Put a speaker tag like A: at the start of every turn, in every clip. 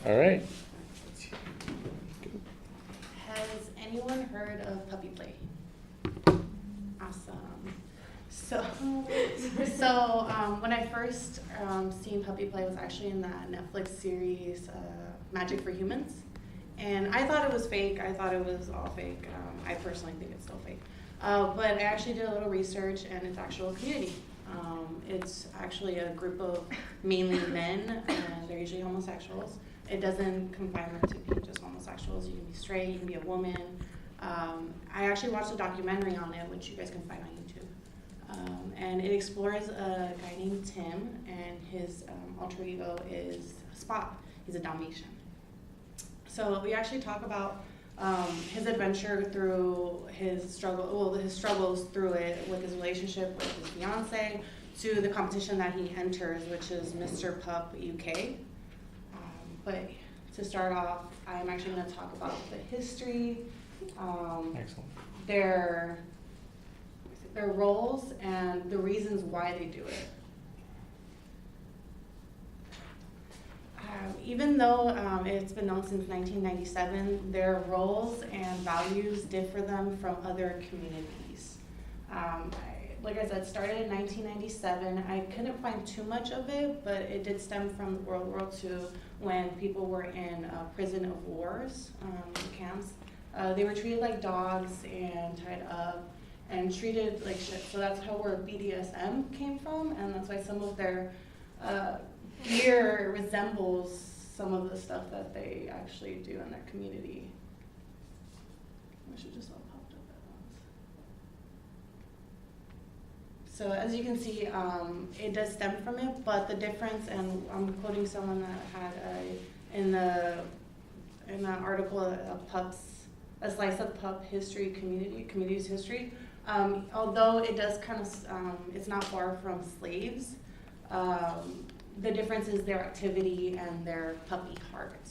A: All right.
B: Has anyone heard of puppy play? Awesome. So, when I first seen puppy play was actually in that Netflix series, Magic for Humans. And I thought it was fake. I thought it was all fake. I personally think it's still fake. But I actually did a little research, and it's actual community. It's actually a group of mainly men, and they're usually homosexuals. It doesn't confine them to being just homosexuals. You can be straight, you can be a woman. I actually watched a documentary on it, which you guys can find on YouTube. And it explores a guy named Tim, and his alter ego is Spot. He's a Dalmatian. So we actually talk about his adventure through his struggles through it with his relationship with his fiance, to the competition that he enters, which is Mr. Pup UK. But to start off, I'm actually going to talk about the history,
A: Excellent.
B: their roles, and the reasons why they do it. Even though it's been known since 1997, their roles and values differ them from other communities. Like I said, started in 1997. I couldn't find too much of it, but it did stem from World War II, when people were in prison of wars camps. They were treated like dogs and tied up and treated like shit. So that's how where BDSM came from, and that's why some of their gear resembles some of the stuff that they actually do in their community. I should just all popped up at once. So as you can see, it does stem from it, but the difference, and I'm quoting someone that had in the article of pups, a slice of pup history, community's history. Although it does kind of, it's not far from slaves. The difference is their activity and their puppy heart.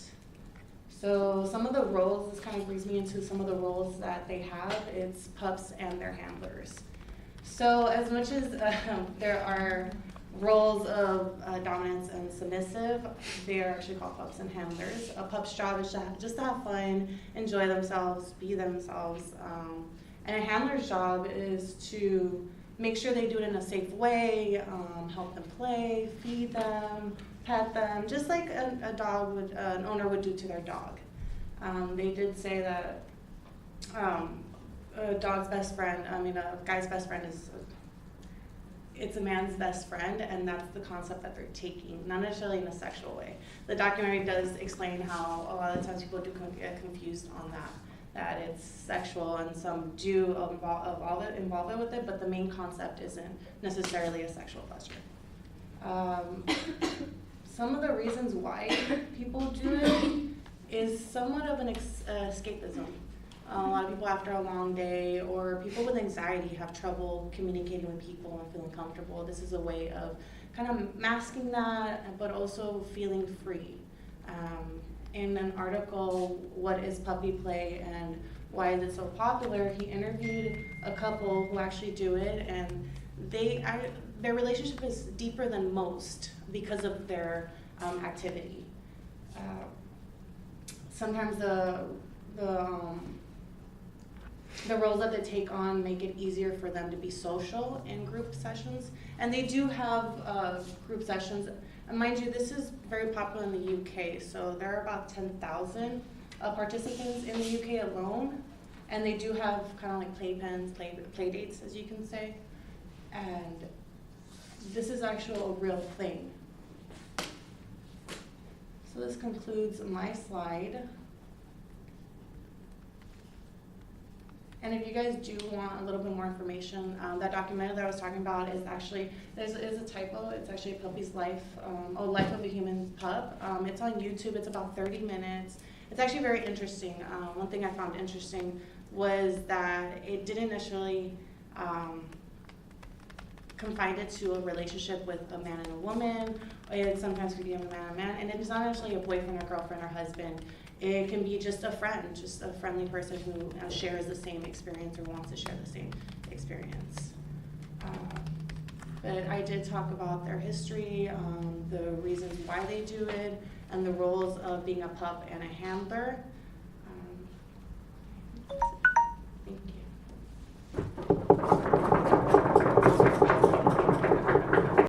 B: So some of the roles, this kind of brings me into some of the roles that they have. It's pups and their handlers. So as much as there are roles of dominance and submissive, they are actually called pups and handlers. A pup's job is just to have fun, enjoy themselves, be themselves. And a handler's job is to make sure they do it in a safe way, help them play, feed them, pet them, just like a dog would, an owner would do to their dog. They did say that a dog's best friend, a guy's best friend it's a man's best friend, and that's the concept that they're taking, not necessarily in a sexual way. The documentary does explain how a lot of times people do get confused on that it's sexual, and some do involve it with it, but the main concept isn't necessarily a sexual pleasure. Some of the reasons why people do it is somewhat of an escapism. A lot of people after a long day, or people with anxiety, have trouble communicating with people and feeling comfortable. This is a way of kind of masking that, but also feeling free. In an article, What is Puppy Play and Why is it so popular, he interviewed a couple who actually do it, and their relationship is deeper than most because of their activity. Sometimes the roles that they take on make it easier for them to be social in group sessions. And they do have group sessions. And mind you, this is very popular in the UK. So there are about 10,000 participants in the UK alone. And they do have kind of like playpens, play dates, as you can say. And this is actually a real thing. So this concludes my slide. And if you guys do want a little bit more information, that documentary that I was talking about is actually, is a typo. It's actually A Puppy's Life, Life of a Human Pup. It's on YouTube. It's about 30 minutes. It's actually very interesting. One thing I found interesting was that it didn't necessarily confine it to a relationship with a man and a woman. It sometimes could be a man and a man, and it's not necessarily a boyfriend or girlfriend or husband. It can be just a friend, just a friendly person who shares the same experience or wants to share the same experience. But I did talk about their history, the reasons why they do it, and the roles of being a pup and a handler.